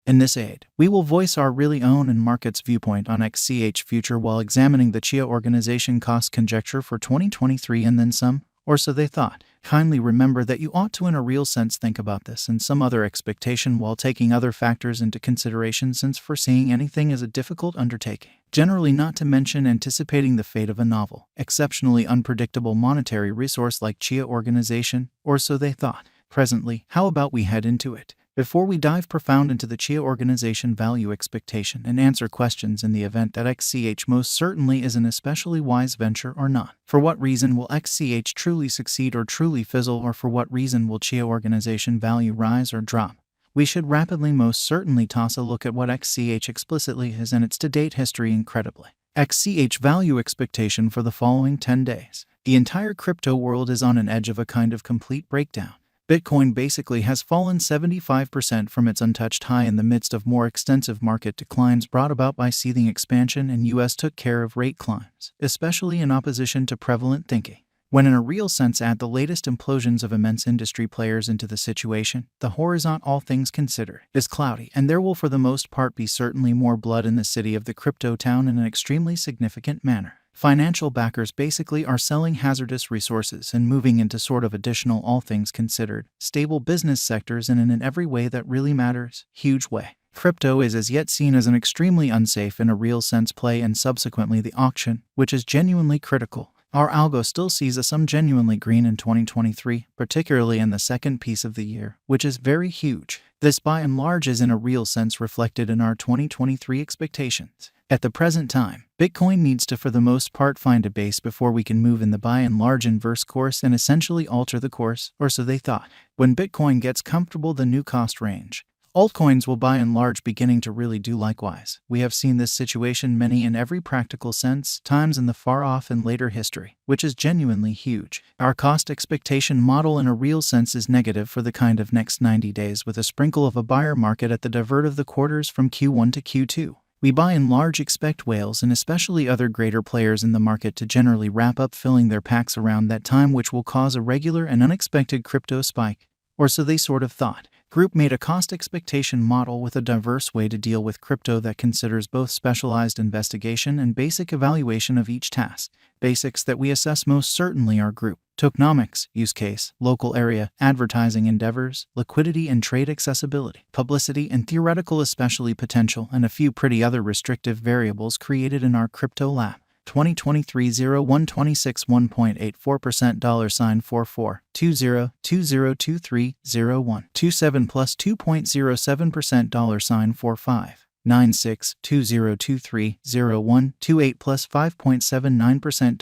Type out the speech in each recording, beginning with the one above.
In this aid, we will voice our really own and market's viewpoint on XCH future while examining the Chia organization cost conjecture for 2023 and then some, or so they thought. Kindly remember that you ought to in a real sense think about this and some other expectation while taking other factors into consideration, since foreseeing anything is a difficult undertaking. Generally, not to mention anticipating the fate of a novel, exceptionally unpredictable monetary resource like Chia organization, or so they thought. Presently, how about we head into it? Before we dive profound into the Chia organization value expectation and answer questions in the event that XCH most certainly is an especially wise venture or not. For what reason will XCH truly succeed or truly fizzle, or for what reason will Chia organization value rise or drop? We should rapidly most certainly toss a look at what XCH explicitly is and its to-date history incredibly. XCH value expectation for the following 10 days. The entire crypto world is on an edge of a kind of complete breakdown. Bitcoin basically has fallen 75% from its untouched high in the midst of more extensive market declines brought about by seething expansion, and US took care of rate climbs, especially in opposition to prevalent thinking. When in a real sense add the latest implosions of immense industry players into the situation, the horizon, all things considered, is cloudy, and there will for the most part be certainly more blood in the city of the crypto town in an extremely significant manner. Financial backers basically are selling hazardous resources and moving into sort of additional, all things considered, stable business sectors and in every way that really matters, huge way. Crypto is as yet seen as an extremely unsafe in a real sense play, and subsequently the auction, which is genuinely critical. Our algo still sees a sum genuinely green in 2023, particularly in the second piece of the year, which is very huge. This by and large is in a real sense reflected in our 2023 expectations. At the present time, Bitcoin needs to for the most part find a base before we can move in the by and large inverse course and essentially alter the course, or so they thought. When Bitcoin gets comfortable the new cost range, altcoins will by and large beginning to really do likewise. We have seen this situation many in every practical sense times in the far off and later history, which is genuinely huge. Our cost expectation model in a real sense is negative for the kind of next 90 days with a sprinkle of a buyer market at the divert of the quarters from Q1 to Q2. We by and large expect whales and especially other greater players in the market to generally wrap up filling their packs around that time, which will cause a regular and unexpected crypto spike. Or so they sort of thought. Group made a cost expectation model with a diverse way to deal with crypto that considers both specialized investigation and basic evaluation of each task. Basics that we assess most certainly are group, tokenomics, use case, local area, advertising endeavors, liquidity and trade accessibility, publicity and theoretical especially potential, and a few pretty other restrictive variables created in our crypto lab. 2023-01-26 1.84% $44 20 2023-01 27 plus 2.07% $45 96 2023-01 28 plus 5.79%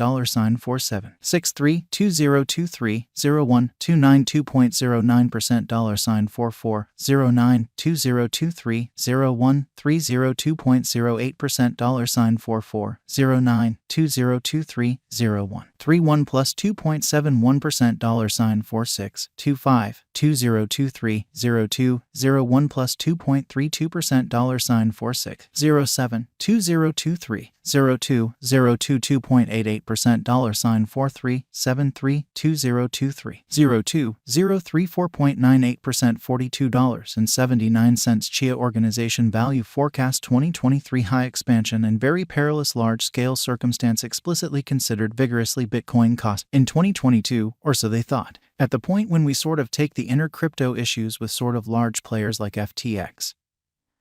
$47 63 2023-01 29 2.09% $44 09 2023-01 302.08% $44 09 2023-01 31 plus 2.71% $46 25 2023-02 01 plus 2.32% $46 07 2023 02 02 2.88% $43 73 2023 02 03 4.98% $42.79 Chia organization value forecast 2023 high expansion and very perilous large-scale circumstance explicitly considered vigorously Bitcoin cost in 2022, or so they thought. At the point when we sort of take the inner crypto issues with sort of large players like FTX,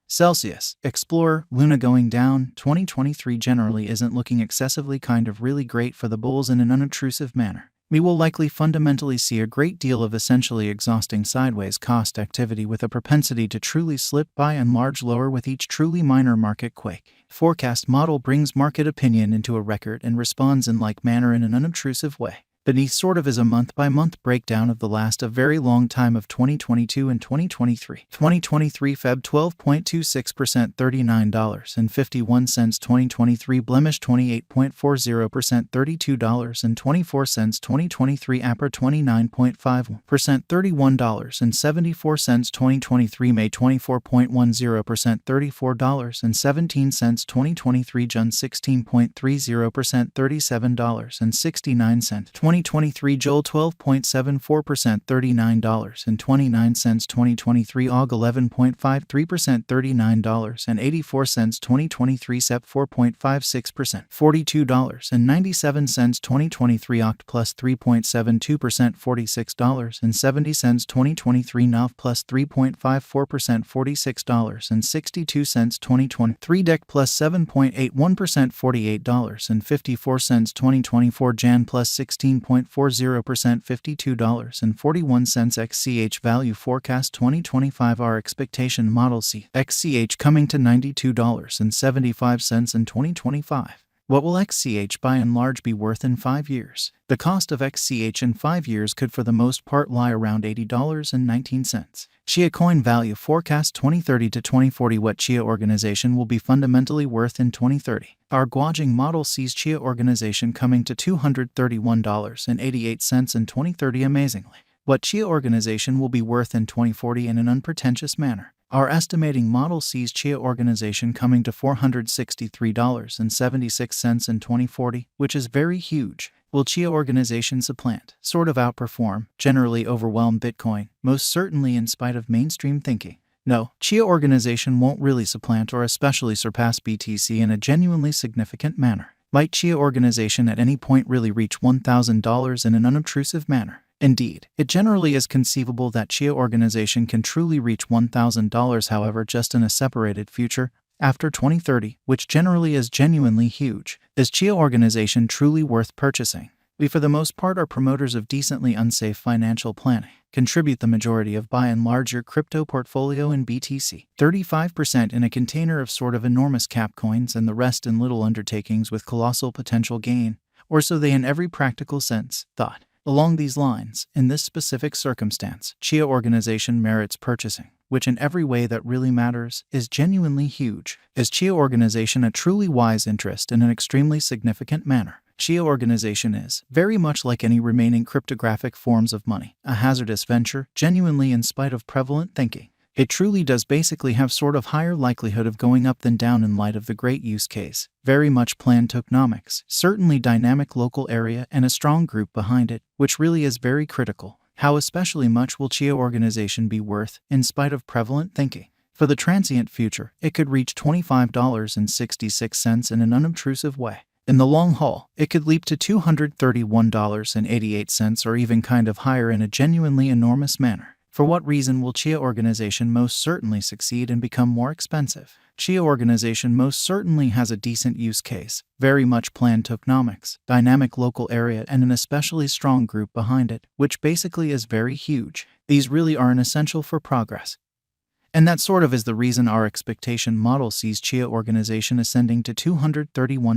Celsius, Explorer, Luna going down, 2023 generally isn't looking excessively kind of really great for the bulls in an unobtrusive manner. We will likely fundamentally see a great deal of essentially exhausting sideways cost activity with a propensity to truly slip by and large lower with each truly minor market quake. Forecast model brings market opinion into a record and responds in like manner in an unobtrusive way. Beneath sort of is a month-by-month breakdown of the last a very long time of 2022 and 2023. 2023 Feb 12.26% $39.51. 2023 Blemish 28.40% $32.24. 2023 APR 29.51% $31.74. 2023 May 24.10% $34.17. 2023 June 16.30% $37.69. 2023 Joel 12.74%, $39.29. 2023 AUG 11.53%, $39.84. 2023 SEP 4.56%, $42.97. 2023 OCT plus 3.72%, $46.70. 2023 NAV plus 3.54%, $46.62. 2023 DEC plus 7.81%, $48.54. 2024 JAN plus 16.40%, $52.41. XCH value forecast 2025 our expectation model C XCH coming to $92.75 in 2025. What will XCH by and large be worth in 5 years? The cost of XCH in 5 years could for the most part lie around $80.19. Chia coin value forecast 2030 to 2040. What Chia organization will be fundamentally worth in 2030? Our Guojing model sees Chia organization coming to $231.88 in 2030 amazingly. What Chia organization will be worth in 2040 in an unpretentious manner? Our estimating model sees Chia organization coming to $463.76 in 2040, which is very huge. Will Chia organization supplant, sort of outperform, generally overwhelm Bitcoin, most certainly in spite of mainstream thinking? No, Chia organization won't really supplant or especially surpass BTC in a genuinely significant manner. Might Chia organization at any point really reach $1,000 in an unobtrusive manner? Indeed, it generally is conceivable that Chia organization can truly reach $1,000, however, just in a separated future, after 2030, which generally is genuinely huge. Is Chia organization truly worth purchasing? We for the most part are promoters of decently unsafe financial planning. Contribute the majority of by and large your crypto portfolio in BTC. 35% in a container of sort of enormous cap coins and the rest in little undertakings with colossal potential gain, or so they in every practical sense thought. Along these lines, in this specific circumstance, Chia organization merits purchasing, which in every way that really matters is genuinely huge. Is Chia organization a truly wise interest in an extremely significant manner? Chia organization is, very much like any remaining cryptographic forms of money, a hazardous venture, genuinely in spite of prevalent thinking. It truly does basically have sort of higher likelihood of going up than down in light of the great use case, very much planned tokenomics, certainly dynamic local area and a strong group behind it, which really is very critical. How especially much will Chia organization be worth, in spite of prevalent thinking? For the transient future, it could reach $25.66 in an unobtrusive way. In the long haul, it could leap to $231.88 or even kind of higher in a genuinely enormous manner. For what reason will Chia organization most certainly succeed and become more expensive? Chia organization most certainly has a decent use case, very much planned tokenomics, dynamic local area and an especially strong group behind it, which basically is very huge. These really are an essential for progress. And that sort of is the reason our expectation model sees Chia organization ascending to $231